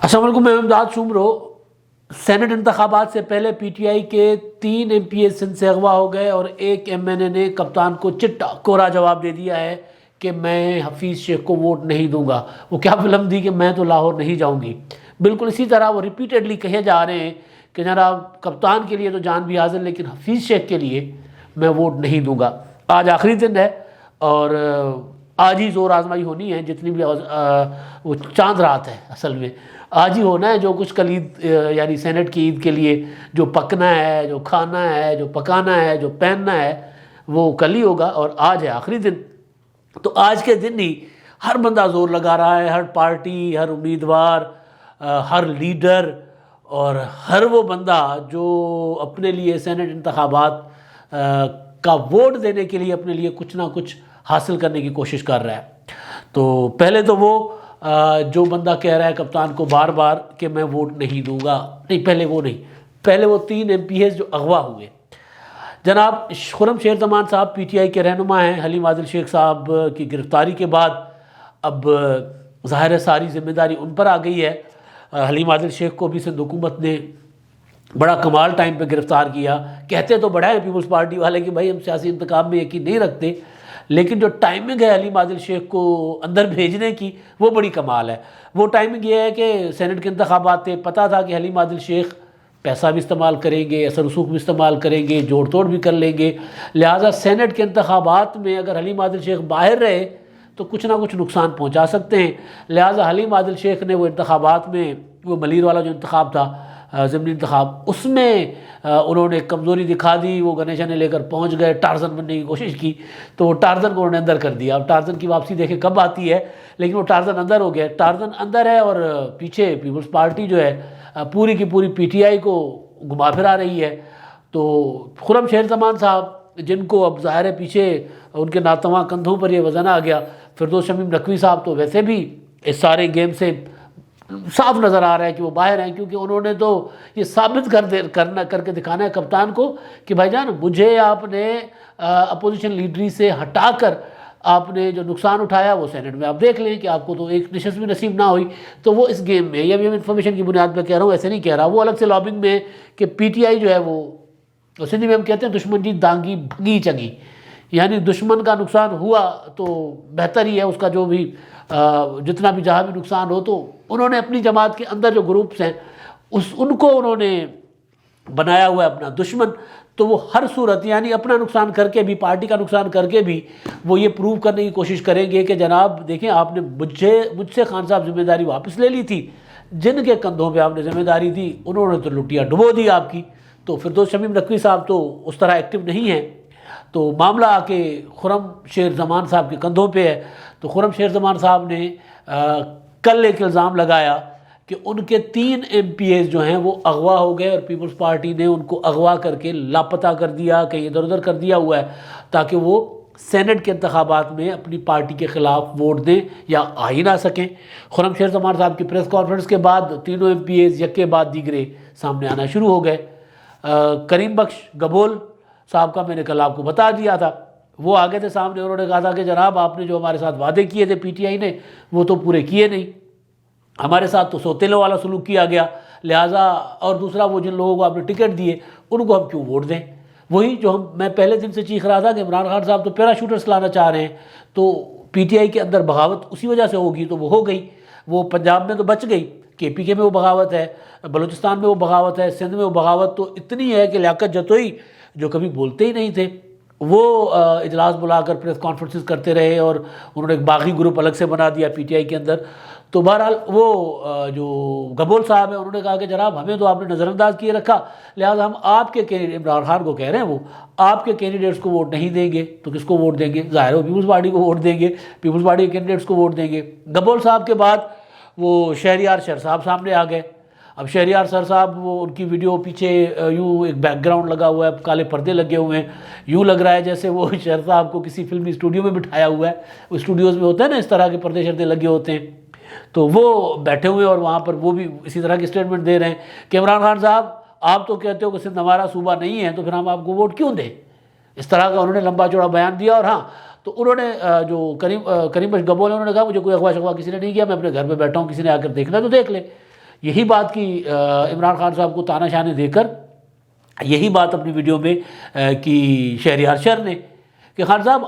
السلام علیکم، میں امداد شمرو۔ سینٹ انتخابات سے پہلے پی ٹی آئی کے 3 ایم پی ایس سندھ سے اغوا ہو گئے اور ایک ایم این اے نے کپتان کو چٹا کوڑا جواب دے دیا ہے کہ میں حفیظ شیخ کو ووٹ نہیں دوں گا۔ وہ کیا فلم دی کہ میں تو لاہور نہیں جاؤں گی۔ بالکل اسی طرح وہ ریپیٹڈلی کہے جا رہے ہیں کہ جناب کپتان کے لیے تو جان بھی حاضر، لیکن حفیظ شیخ کے لیے میں ووٹ نہیں دوں گا۔ آج آخری دن ہے اور آج ہی زور آزمائی ہونی ہے، جتنی بھی وہ چاند رات ہے اصل میں آج ہی ہونا ہے۔ جو کچھ کل عید یعنی سینٹ کی عید کے لیے جو پکنا ہے، جو کھانا ہے، جو پکانا ہے، جو پہننا ہے، وہ کل ہی ہوگا اور آج ہے آخری دن۔ تو آج کے دن ہی ہر بندہ زور لگا رہا ہے، ہر پارٹی، ہر امیدوار، ہر لیڈر اور ہر وہ بندہ جو اپنے لیے سینٹ انتخابات کا ووٹ دینے کے لیے اپنے لیے کچھ نہ کچھ حاصل کرنے کی کوشش کر رہا ہے۔ تو پہلے تو وہ جو بندہ کہہ رہا ہے کپتان کو بار بار کہ میں ووٹ نہیں دوں گا، نہیں، پہلے وہ نہیں، پہلے وہ 3 ایم پی ایس جو اغوا ہوئے۔ جناب خرم شیر زمان صاحب پی ٹی آئی کے رہنما ہیں۔ حلیم عادل شیخ صاحب کی گرفتاری کے بعد اب ظاہر ہے ساری ذمہ داری ان پر آ گئی ہے۔ حلیم عادل شیخ کو بھی سندھ حکومت نے بڑا کمال ٹائم پہ گرفتار کیا۔ کہتے تو بڑا ہے پیپلز پارٹی والے کہ بھائی ہم سیاسی انتخاب میں یقین نہیں رکھتے، لیکن جو ٹائمنگ ہے حلیم عادل شیخ کو اندر بھیجنے کی وہ بڑی کمال ہے۔ وہ ٹائمنگ یہ ہے کہ سینٹ کے انتخابات تھے، پتہ تھا کہ حلیم عادل شیخ پیسہ بھی استعمال کریں گے، اثر رسوخ بھی استعمال کریں گے، جوڑ توڑ بھی کر لیں گے، لہٰذا سینٹ کے انتخابات میں اگر حلیم عادل شیخ باہر رہے تو کچھ نہ کچھ نقصان پہنچا سکتے ہیں۔ لہٰذا حلیم عادل شیخ نے وہ انتخابات میں وہ ملیر والا جو انتخاب تھا ضمنی انتخاب، اس میں انہوں نے کمزوری دکھا دی۔ وہ گنیشا نے لے کر پہنچ گئے، ٹارزن بننے کی کوشش کی تو وہ ٹارزن کو انہوں نے اندر کر دیا۔ اب ٹارزن کی واپسی دیکھیں کب آتی ہے، لیکن وہ ٹارزن اندر ہو گیا، ٹارزن اندر ہے اور پیچھے پیپلز پارٹی جو ہے پوری کی پوری پی ٹی آئی کو گھما پھرا رہی ہے۔ تو خرم شیر زمان صاحب جن کو اب ظاہر ہے پیچھے ان کے ناتواں کندھوں پر یہ وزن آ گیا، فردوس شمیم نقوی صاحب تو ویسے بھی اس سارے گیم سے صاف نظر آ رہا ہے کہ وہ باہر ہیں، کیونکہ انہوں نے تو یہ ثابت کر کے دکھانا ہے کپتان کو کہ بھائی جان مجھے آپ نے اپوزیشن لیڈری سے ہٹا کر آپ نے جو نقصان اٹھایا وہ سینٹ میں آپ دیکھ لیں کہ آپ کو تو ایک نشست بھی نصیب نہ ہوئی۔ تو وہ اس گیم میں، یہ بھی میں انفارمیشن کی بنیاد پہ کہہ رہا ہوں، ایسے نہیں کہہ رہا، وہ الگ سے لابنگ میں کہ پی ٹی آئی جو ہے وہ سندھی میں ہم کہتے ہیں دشمن جی دانگی بھگی چنگی، یعنی دشمن کا نقصان ہوا تو بہتر ہی ہے، اس کا جو بھی جتنا بھی جہاں بھی نقصان ہو، تو انہوں نے اپنی جماعت کے اندر جو گروپس ہیں ان کو انہوں نے بنایا ہوا ہے اپنا دشمن۔ تو وہ ہر صورت یعنی اپنا نقصان کر کے بھی، پارٹی کا نقصان کر کے بھی وہ یہ پروو کرنے کی کوشش کریں گے کہ جناب دیکھیں آپ نے مجھ سے خان صاحب ذمہ داری واپس لے لی تھی، جن کے کندھوں پہ آپ نے ذمہ داری دی انہوں نے تو لٹیا ڈبو دی آپ کی۔ تو فردوس شمیم نقوی صاحب تو اس طرح ایکٹیو نہیں ہیں، تو معاملہ آ کے خرم شیر زمان صاحب کے کندھوں پہ ہے۔ تو خرم شیر زمان صاحب نے کل ایک الزام لگایا کہ ان کے 3 ایم پی ایس جو ہیں وہ اغوا ہو گئے اور پیپلز پارٹی نے ان کو اغوا کر کے لاپتہ کر دیا، کہیں ادھر ادھر کر دیا ہوا ہے تاکہ وہ سینٹ کے انتخابات میں اپنی پارٹی کے خلاف ووٹ دیں یا آ ہی نہ سکیں۔ خرم شیر زمان صاحب کی پریس کانفرنس کے بعد تینوں ایم پی ایس یک کے بعد دیگرے سامنے آنا شروع ہو گئے۔ کریم بخش گبول صاحب کا میں نے کل آپ کو بتا دیا تھا، وہ آگے تھے سامنے، انہوں نے کہا تھا کہ جناب آپ نے جو ہمارے ساتھ وعدے کیے تھے پی ٹی آئی نے وہ تو پورے کیے نہیں، ہمارے ساتھ تو سوتیلوں والا سلوک کیا گیا، لہٰذا اور دوسرا وہ جن لوگوں کو آپ نے ٹکٹ دیے ان کو ہم کیوں ووٹ دیں۔ وہی جو میں پہلے دن سے چیخ رہا تھا کہ عمران خان صاحب تو پیراشوٹرس لانا چاہ رہے ہیں، تو پی ٹی آئی کے اندر بغاوت اسی وجہ سے ہوگی، تو وہ ہو گئی۔ وہ پنجاب میں تو بچ گئی، کے پی کے میں وہ بغاوت ہے، بلوچستان میں وہ بغاوت ہے، سندھ میں وہ بغاوت تو اتنی ہے کہ لیاقت جتوئی جو کبھی بولتے ہی نہیں تھے وہ اجلاس بلا کر پریس کانفرنسز کرتے رہے اور انہوں نے ایک باغی گروپ الگ سے بنا دیا پی ٹی آئی کے اندر۔ تو بہرحال وہ جو گبول صاحب ہیں انہوں نے کہا کہ جناب ہمیں تو آپ نے نظر انداز کیے رکھا، لہٰذا ہم آپ کے کینڈیڈیٹ، عمران خان کو کہہ رہے ہیں وہ آپ کے کینڈیڈیٹس کو ووٹ نہیں دیں گے، تو کس کو ووٹ دیں گے؟ ظاہر ہے وہ پیپلز پارٹی کو ووٹ دیں گے، پیپلز پارٹی کے کینڈیڈیٹس کو ووٹ دیں گے۔ گبول صاحب کے بعد وہ شہریار سر صاحب سامنے آ گئے۔ اب شہریار سر صاحب وہ ان کی ویڈیو پیچھے یوں ایک بیک گراؤنڈ لگا ہوا ہے، کالے پردے لگے ہوئے ہیں، یوں لگ رہا ہے جیسے وہ شہر صاحب کو کسی فلمی اسٹوڈیو میں بٹھایا ہوا ہے۔ وہ اسٹوڈیوز میں ہوتا ہے نا اس طرح کے پردے شردے لگے ہوتے ہیں، تو وہ بیٹھے ہوئے اور وہاں پر وہ بھی اسی طرح کی اسٹیٹمنٹ دے رہے ہیں کہ عمران خان صاحب آپ تو کہتے ہو کہ سندھ ہمارا صوبہ نہیں ہے، تو پھر ہم آپ کو ووٹ کیوں دیں؟ اس طرح کا انہوں نے لمبا چوڑا بیان دیا۔ اور ہاں تو انہوں نے جو کریم بخش گبول ہے انہوں نے کہا مجھے کوئی اغوا شغوا کسی نے نہیں کیا، میں اپنے گھر پہ بیٹھا ہوں، کسی نے آ کر دیکھنا تو دیکھ لے۔ یہی بات کی عمران خان صاحب کو تانا شانے دے کر، یہی بات اپنی ویڈیو میں کی شہریار شر نے کہ خان صاحب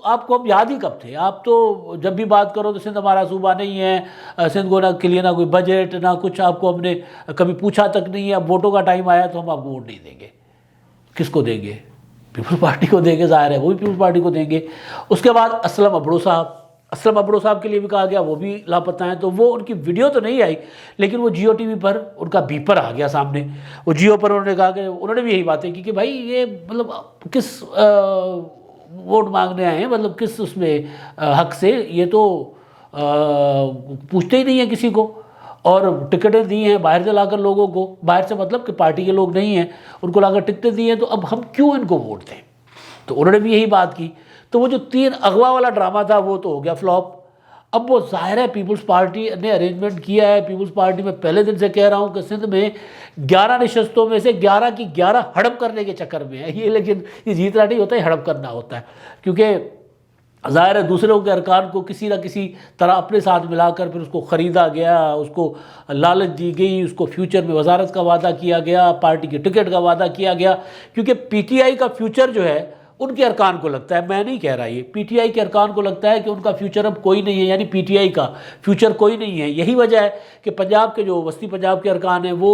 آپ کو ہم یاد ہی کب تھے؟ آپ تو جب بھی بات کرو تو سندھ ہمارا صوبہ نہیں ہے، سندھ کو کے لیے نہ کوئی بجٹ نہ کچھ، آپ کو ہم نے کبھی پوچھا تک نہیں ہے، اب ووٹوں کا ٹائم آیا تو ہم آپ کو ووٹ نہیں دیں گے۔ کس کو دیں گے؟ پیپلز پارٹی کو دیں گے، ظاہر ہے وہ بھی پیپلز پارٹی کو دیں گے۔ اس کے بعد اسلم ابڑو صاحب کے لیے بھی کہا گیا، وہ بھی لاپتہ ہیں، تو وہ ان کی ویڈیو تو نہیں آئی لیکن وہ جیو ٹی وی پر ان کا بیپر آ گیا سامنے، وہ جیو پر انہوں نے کہا کہ انہوں نے بھی یہی باتیں کی کہ بھائی یہ مطلب کس ووٹ مانگنے آئے ہیں، مطلب کس اس میں حق سے، یہ تو پوچھتے ہی نہیں ہیں کسی کو، اور ٹکٹیں دی ہیں باہر سے لا کر لوگوں کو، باہر سے مطلب کہ پارٹی کے لوگ نہیں ہیں، ان کو لا کر ٹکٹیں دی ہیں، تو اب ہم کیوں ان کو ووٹ دیں؟ تو انہوں نے بھی یہی بات کی۔ تو وہ جو 3 اغوا والا ڈرامہ تھا وہ تو ہو گیا فلاپ۔ اب وہ ظاہر ہے پیپلز پارٹی نے ارینجمنٹ کیا ہے، پیپلز پارٹی میں پہلے دن سے کہہ رہا ہوں کہ سندھ میں 11 نشستوں میں سے 11 کی 11 ہڑپ کرنے کے چکر میں ہے یہ، لیکن یہ جیتنا نہیں ہوتا ہے، ہڑپ کرنا ہوتا ہے، کیونکہ ظاہر ہے دوسروں کے ارکان کو کسی نہ کسی طرح اپنے ساتھ ملا کر پھر اس کو خریدا گیا، اس کو لالچ دی گئی، اس کو فیوچر میں وزارت کا وعدہ کیا گیا، پارٹی کے ٹکٹ کا وعدہ کیا گیا، کیونکہ پی ٹی آئی کا فیوچر جو ہے ان کے ارکان کو لگتا ہے، میں نہیں کہہ رہا، یہ پی ٹی آئی کے ارکان کو لگتا ہے کہ ان کا فیوچر اب کوئی نہیں ہے، یعنی پی ٹی آئی کا فیوچر کوئی نہیں ہے۔ یہی وجہ ہے کہ پنجاب کے جو وسطی پنجاب کے ارکان ہیں وہ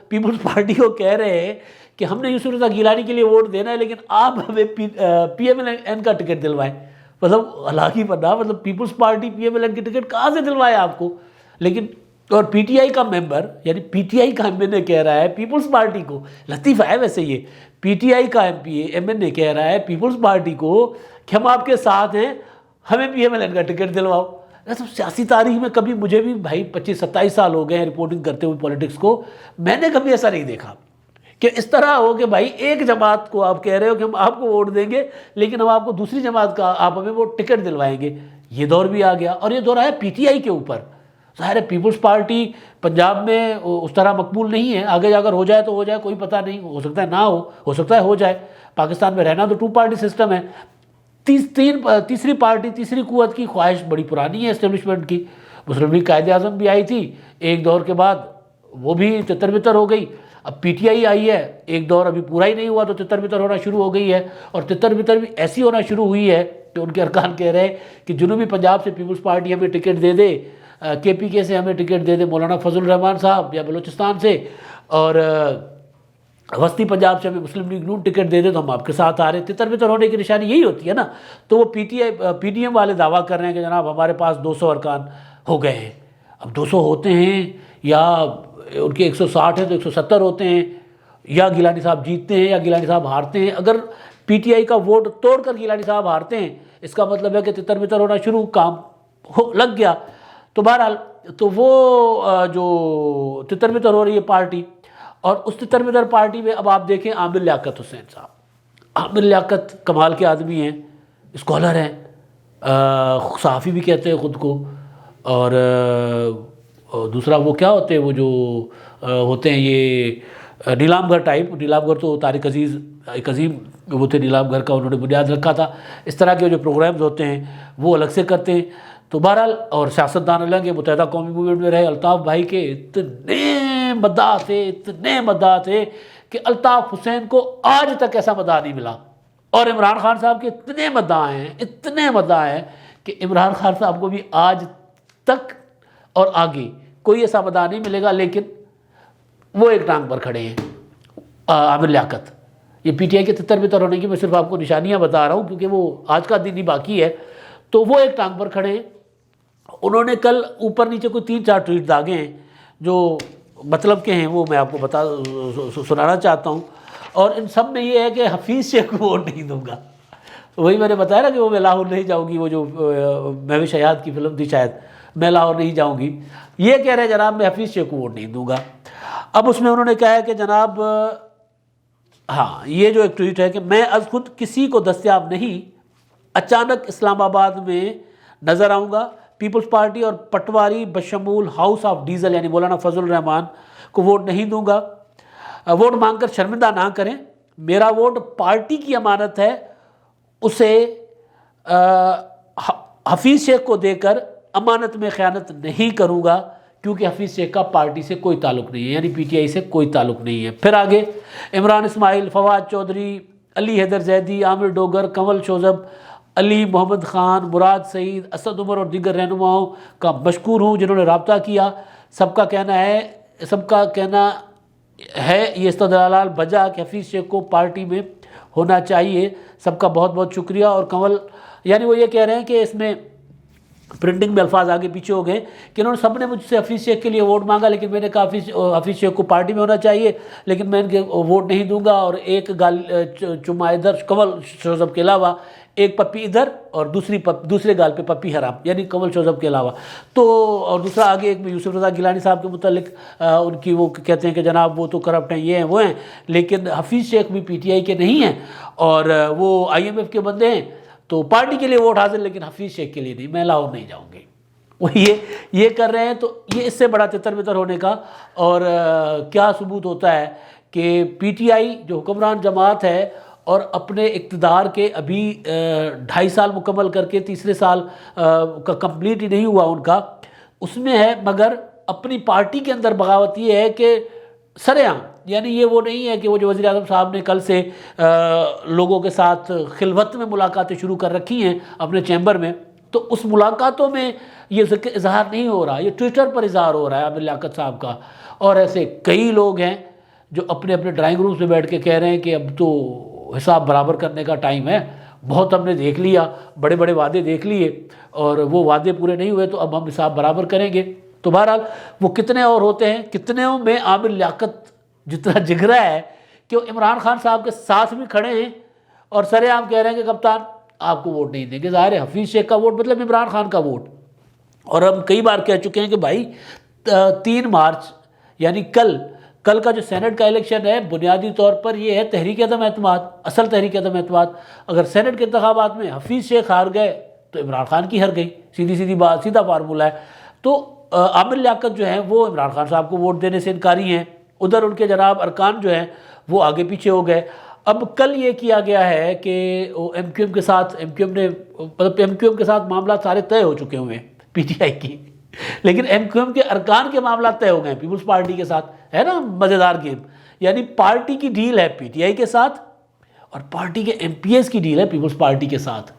پیپلز پارٹی کو کہہ رہے ہیں کہ ہم نے یوسف رضا گیلانی کے لیے ووٹ دینا ہے لیکن آپ ہمیں پی ایم ایل این کا ٹکٹ دلوائیں۔ مطلب حالانکہ پتہ، مطلب Peoples Party P M L N کی ٹکٹ کہاں سے دلوائے آپ کو؟ لیکن اور پی ٹی آئی کا ممبر، یعنی پی ٹی آئی کا ایم این اے کہہ رہا ہے پیپلز پارٹی کو، لطیفہ ہے ویسے یہ، پی ٹی آئی کا ایم این اے کہہ رہا ہے پیپلز پارٹی کو کہ ہم آپ کے ساتھ ہیں، ہمیں پی ایم ایل این کا ٹکٹ دلواؤ۔ سیاسی تاریخ میں کبھی مجھے بھی بھائی 25-27 سال ہو گئے ہیں رپورٹنگ کرتے ہوئے پولیٹکس کو، میں نے کبھی ایسا نہیں دیکھا کہ اس طرح ہو کہ بھائی ایک جماعت کو آپ کہہ رہے ہو کہ ہم آپ کو ووٹ دیں گے لیکن ہم آپ کو دوسری جماعت کا آپ ہمیں وہ ٹکٹ دلوائیں گے۔ یہ دور بھی آ گیا، اور یہ دور آیا پی ٹی آئی کے اوپر۔ ظاہر ہے پیپلز پارٹی پنجاب میں اس طرح مقبول نہیں ہے، آگے جا کر ہو جائے تو ہو جائے، کوئی پتہ نہیں، ہو سکتا ہے نہ ہو سکتا ہے ہو جائے۔ پاکستان میں رہنا تو 2 پارٹی سسٹم ہے۔ تیسری پارٹی، تیسری قوت کی خواہش بڑی پرانی ہے اسٹیبلشمنٹ کی۔ مسلم لیگ قائد اعظم بھی آئی تھی ایک دور کے بعد، وہ بھی تتر بتر ہو گئی۔ اب پی ٹی آئی آئی ہے، ایک دور ابھی پورا ہی نہیں ہوا تو تتر بتر ہونا شروع ہو گئی ہے، اور تتر بتر بھی ایسی ہونا شروع ہوئی ہے کہ ان کے ارکان کہہ رہے ہیں کہ جنوبی پنجاب سے پیپلز پارٹی ہمیں ٹکٹ دے دے، کے پی کے سے ہمیں ٹکٹ دے دے مولانا فضل الرحمان صاحب، یا بلوچستان سے، اور وسطی پنجاب سے ہمیں مسلم لیگ نون ٹکٹ دے دے تو ہم آپ کے ساتھ آ رہے ہیں۔ تتر بتر ہونے کی نشانی یہی ہوتی ہے نا۔ تو وہ پی ڈی ایم والے دعویٰ کر رہے ہیں کہ جناب ہمارے پاس 200 ارکان ہو گئے ہیں۔ اب 200 ہوتے ہیں یا ان کے 160 ہیں تو 170 ہوتے ہیں، یا گیلانی صاحب جیتتے ہیں یا گیلانی صاحب ہارتے ہیں۔ اگر پی ٹی آئی کا ووٹ توڑ کر گیلانی صاحب ہارتے ہیں، اس کا مطلب ہے کہ تتر بتر ہونا شروع، کام لگ گیا۔ تو بہرحال تو وہ جو تتر بتر ہو رہی ہے پارٹی، اور اس تتر بتر پارٹی میں اب آپ دیکھیں عامر لیاقت حسین صاحب، عامر لیاقت کمال کے آدمی ہیں، اسکالر ہیں، صحافی بھی کہتے ہیں خود کو، اور دوسرا وہ کیا ہوتے ہیں وہ جو ہوتے ہیں یہ نیلام گھر ٹائپ، نیلام گھر تو طارق عزیز ایک عظیم وہ تھے نیلام گھر کا، انہوں نے بنیاد رکھا تھا۔ اس طرح کے جو پروگرامز ہوتے ہیں وہ الگ سے کرتے ہیں۔ تو بہرحال اور سیاستدان الگ ہیں، متحدہ قومی موومنٹ میں رہے الطاف بھائی کے اتنے مداح تھے کہ الطاف حسین کو آج تک ایسا مداح نہیں ملا، اور عمران خان صاحب کے اتنے مداح ہیں کہ عمران خان صاحب کو بھی آج تک اور آگے کوئی ایسا مداح نہیں ملے گا۔ لیکن وہ ایک ٹانگ پر کھڑے ہیں عامر لیاقت۔ یہ پی ٹی آئی کے تتر بتر ہونے کی میں صرف آپ کو نشانیاں بتا رہا ہوں کیونکہ وہ آج کا دن ہی باقی ہے۔ تو وہ ایک ٹانگ پر کھڑے ہیں۔ انہوں نے کل اوپر نیچے کوئی 3-4 ٹویٹ داغے ہیں جو مطلب کے ہیں، وہ میں آپ کو سنانا چاہتا ہوں، اور ان سب میں یہ ہے کہ حفیظ شیخ کو ووٹ نہیں دوں گا۔ وہی میں نے بتایا نا کہ وہ میں لاہور نہیں جاؤں گی، وہ جو مہوش حیات کی فلم تھی شاید، میں لاہور نہیں جاؤں گی، یہ کہہ رہے ہیں جناب میں حفیظ شیخ کو ووٹ نہیں دوں گا۔ اب اس میں انہوں نے کہا ہے کہ جناب ہاں یہ جو ایک ٹویٹ ہے کہ میں از خود کسی کو دستیاب نہیں، اچانک اسلام آباد میں نظر آؤں گا، پیپلز پارٹی اور پٹواری بشمول ہاؤس آف ڈیزل یعنی مولانا فضل الرحمان کو ووٹ نہیں دوں گا۔ ووٹ مانگ کر شرمندہ نہ کریں، میرا ووٹ پارٹی کی امانت ہے، اسے حفیظ شیخ کو دے کر امانت میں خیانت نہیں کروں گا۔ کیونکہ حفیظ شیخ کا پارٹی سے کوئی تعلق نہیں ہے، یعنی پی ٹی آئی سے کوئی تعلق نہیں ہے۔ پھر آگے عمران اسماعیل، فواد چودھری، علی حیدر زیدی، عامر ڈوگر، کنول شوذب، علی محمد خان، مراد سعید، اسد عمر اور دیگر رہنماؤں کا مشکور ہوں جنہوں نے رابطہ کیا۔ سب کا کہنا ہے یہ استدلال بجا کہ حفیظ شیخ کو پارٹی میں ہونا چاہیے۔ سب کا بہت بہت شکریہ۔ اور کنول، یعنی وہ یہ کہہ رہے ہیں کہ اس میں پرنٹنگ میں الفاظ آگے پیچھے ہو گئے کہ انہوں نے سب نے مجھ سے حفیظ شیخ کے لیے ووٹ مانگا، لیکن میں نے کہا حفیظ شیخ کو پارٹی میں ہونا چاہیے، لیکن میں ان کے ووٹ نہیں دوں گا۔ اور ایک چما ادھر کنول شوذب کے علاوہ، ایک پپی ادھر اور دوسرے گال پہ پپی حرام، یعنی کنول شوذب کے علاوہ۔ تو اور دوسرا آگے ایک میں یوسف رضا گیلانی صاحب کے متعلق ان کی وہ کہتے ہیں کہ جناب وہ تو کرپٹ ہیں، یہ ہیں وہ ہیں، لیکن حفیظ شیخ بھی پی ٹی آئی کے نہیں ہیں اور وہ آئی ایم ایف کے بندے ہیں، تو پارٹی کے لیے ووٹ حاصل، لیکن حفیظ شیخ کے لیے نہیں، میں لاہور نہیں جاؤں گی۔ وہ یہ کر رہے ہیں، تو یہ اس سے بڑا تتر بتر ہونے کا اور کیا ثبوت ہوتا ہے کہ پی ٹی آئی جو حکمران جماعت ہے اور اپنے اقتدار کے ابھی 2.5 سال مکمل کر کے تیسرے سال کا کمپلیٹ ہی نہیں ہوا ان کا، اس میں ہے، مگر اپنی پارٹی کے اندر بغاوت یہ ہے کہ سر عام، یعنی یہ وہ نہیں ہے کہ وہ جو وزیر اعظم صاحب نے کل سے لوگوں کے ساتھ خلوت میں ملاقاتیں شروع کر رکھی ہیں اپنے چیمبر میں، تو اس ملاقاتوں میں یہ اظہار نہیں ہو رہا، یہ ٹویٹر پر اظہار ہو رہا ہے عامر لیاقت صاحب کا۔ اور ایسے کئی لوگ ہیں جو اپنے اپنے ڈرائنگ رومز میں بیٹھ کے کہہ رہے ہیں کہ اب تو حساب برابر کرنے کا ٹائم ہے، بہت ہم نے دیکھ لیا، بڑے بڑے وعدے دیکھ لیے اور وہ وعدے پورے نہیں ہوئے، تو اب ہم حساب برابر کریں گے۔ تو بہرحال وہ کتنے اور ہوتے ہیں، کتنےوں میں عامر لیاقت جتنا جگرا ہے کہ وہ عمران خان صاحب کے ساتھ بھی کھڑے ہیں اور سر عام کہہ رہے ہیں کہ کپتان آپ کو ووٹ نہیں دیں گے۔ ظاہر ہے حفیظ شیخ کا ووٹ مطلب عمران خان کا ووٹ۔ اور ہم کئی بار کہہ چکے ہیں کہ بھائی 3 مارچ یعنی کل کا جو سینٹ کا الیکشن ہے، بنیادی طور پر یہ ہے تحریک عدم اعتماد، اصل تحریک عدم اعتماد۔ اگر سینٹ کے انتخابات میں حفیظ شیخ ہار گئے تو عمران خان کی ہار گئی، سیدھی بات، سیدھا فارمولہ ہے۔ تو عامر لیاقت جو ہیں وہ عمران خان صاحب کو ووٹ دینے سے انکاری ہیں، ادھر ان کے جناب ارکان جو ہیں وہ آگے پیچھے ہو گئے۔ اب کل یہ کیا گیا ہے کہ ایم کیو ایم کے ساتھ معاملات سارے طے ہو چکے ہوئے ہیں پی ٹی آئی کی، لیکن ایم کیو ایم کے ارکان کے معاملات طے ہو گئے ہیں پیپلز پارٹی کے ساتھ، ہے نا مزیدار گیم، یعنی پارٹی کی ڈیل ہے پی ٹی آئی کے ساتھ اور پارٹی کے ایم پی ایس کی ڈیل ہے پیپلز پارٹی کے ساتھ۔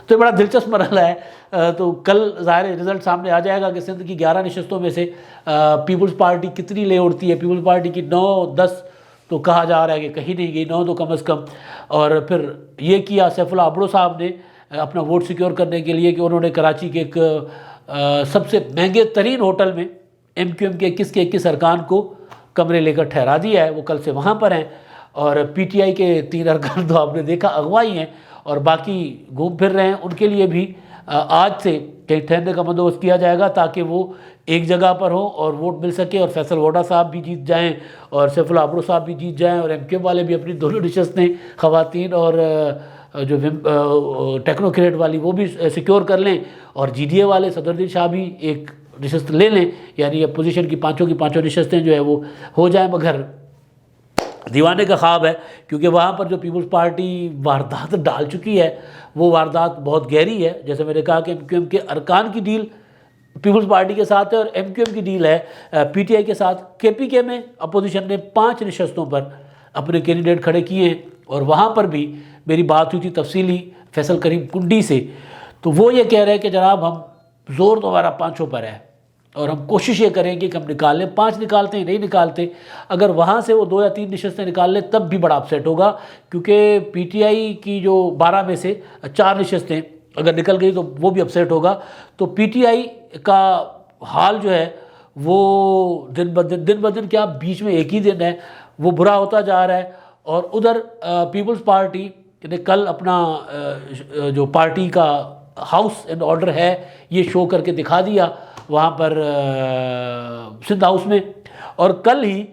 تو یہ بڑا دلچسپ مرحلہ ہے۔ تو کل ظاہر رزلٹ سامنے آ جائے گا کہ سندھ کی 11 نشستوں میں سے پیپلز پارٹی کتنی لے اڑتی ہے۔ پیپلز پارٹی کی 9-10 تو کہا جا رہا ہے کہ کہیں نہیں گئی، 9 تو کم از کم۔ اور پھر یہ کیا سیف اللہ ابڑو صاحب نے اپنا ووٹ سیکیور کرنے کے لیے کہ انہوں نے کراچی کے ایک سب سے مہنگے ترین ہوٹل میں ایم کیو ایم کے 21 ارکان کو کمرے لے کر ٹھہرا دیا ہے، وہ کل سے وہاں پر ہیں۔ اور پی ٹی آئی کے 3 ارکان تو آپ نے دیکھا اغوائی ہیں اور باقی گھوم پھر رہے ہیں، ان کے لیے بھی آج سے کہیں ٹھہرنے کا بندوبست کیا جائے گا تاکہ وہ ایک جگہ پر ہوں اور ووٹ مل سکے، اور فیصل ووڈا صاحب بھی جیت جائیں اور سیف اللہ ابڑو صاحب بھی جیت جائیں، اور ایم کیو ایم والے بھی اپنی دونوں نشستیں خواتین اور جو ٹیکنوکریٹ والی وہ بھی سیکیور کر لیں، اور جی ڈی اے والے صدر الدین شاہ بھی ایک نشست لے لیں، یعنی اپوزیشن کی 5 نشستیں جو ہے وہ ہو جائیں۔ مگر دیوانے کا خواب ہے، کیونکہ وہاں پر جو پیپلز پارٹی واردات ڈال چکی ہے وہ واردات بہت گہری ہے۔ جیسے میں نے کہا کہ ایم کیو ایم کے ارکان کی ڈیل پیپلز پارٹی کے ساتھ ہے اور ایم کیو ایم کی ڈیل ہے پی ٹی آئی کے ساتھ۔ کے پی کے میں اپوزیشن نے 5 نشستوں پر اپنے کینڈیڈیٹ کھڑے کیے ہیں، اور وہاں پر بھی میری بات ہوئی تھی تفصیلی فیصل کریم کنڈی سے، تو وہ یہ کہہ رہے ہیں کہ جناب ہم زور تو ہمارا 5 پر ہے اور ہم کوشش یہ کریں گے کہ ہم نکال لیں، 5 نکالتے ہیں نہیں نکالتے، اگر وہاں سے وہ 2 یا 3 نشستیں نکال لیں تب بھی بڑا اپسیٹ ہوگا، کیونکہ پی ٹی آئی کی جو 12 میں سے 4 نشستیں اگر نکل گئی تو وہ بھی اپسیٹ ہوگا۔ تو پی ٹی آئی کا حال جو ہے وہ دن بدن کیا بیچ میں ایک ہی دن ہے وہ برا ہوتا جا رہا ہے۔ اور ادھر پیپلز پارٹی نے کل اپنا جو پارٹی کا ہاؤس اینڈ آرڈر ہے یہ شو کر کے دکھا دیا وہاں پر سندھ ہاؤس میں، اور کل ہی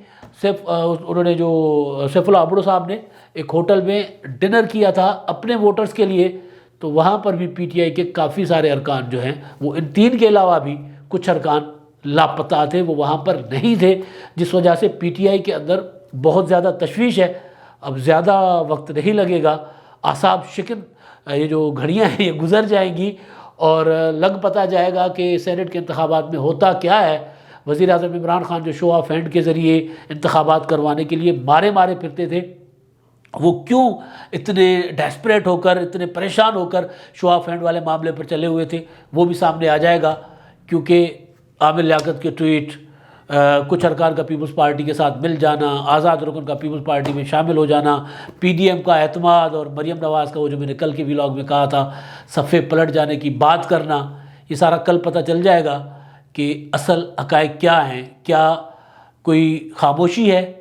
انہوں نے جو سیف اللہ ابڑو صاحب نے ایک ہوٹل میں ڈنر کیا تھا اپنے ووٹرز کے لیے، تو وہاں پر بھی پی ٹی آئی کے کافی سارے ارکان جو ہیں وہ ان 3 کے علاوہ بھی کچھ ارکان لاپتہ تھے، وہ وہاں پر نہیں تھے، جس وجہ سے پی ٹی آئی کے اندر بہت زیادہ تشویش ہے۔ اب زیادہ وقت نہیں لگے گا، اعصاب شکن یہ جو گھڑیاں ہیں یہ گزر جائیں گی اور لگ پتہ جائے گا کہ سینٹ کے انتخابات میں ہوتا کیا ہے۔ وزیر اعظم عمران خان جو شو آف ہینڈ کے ذریعے انتخابات کروانے کے لیے مارے پھرتے تھے، وہ کیوں اتنے ڈیسپریٹ ہو کر، اتنے پریشان ہو کر شو آف ہینڈ والے معاملے پر چلے ہوئے تھے، وہ بھی سامنے آ جائے گا، کیونکہ عامر لیاقت کے ٹویٹ، کچھ ارکان کا پیپلز پارٹی کے ساتھ مل جانا، آزاد رکن کا پیپلز پارٹی میں شامل ہو جانا، پی ڈی ایم کا اعتماد اور مریم نواز کا وہ جو میں نے کل کے ویلاگ میں کہا تھا صفحے پلٹ جانے کی بات کرنا، یہ سارا کل پتہ چل جائے گا کہ اصل حقائق کیا ہیں۔ کیا کوئی خاموشی ہے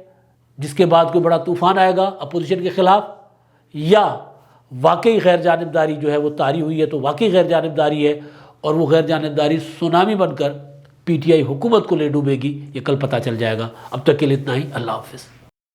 جس کے بعد کوئی بڑا طوفان آئے گا اپوزیشن کے خلاف، یا واقعی غیر جانبداری جو ہے وہ طاری ہوئی ہے، تو واقعی غیر جانبداری ہے اور وہ غیر جانبداری سونامی بن کر پی ٹی آئی حکومت کو لے ڈوبے گی، یہ کل پتہ چل جائے گا۔ اب تک کے لیے اتنا ہی، اللہ حافظ۔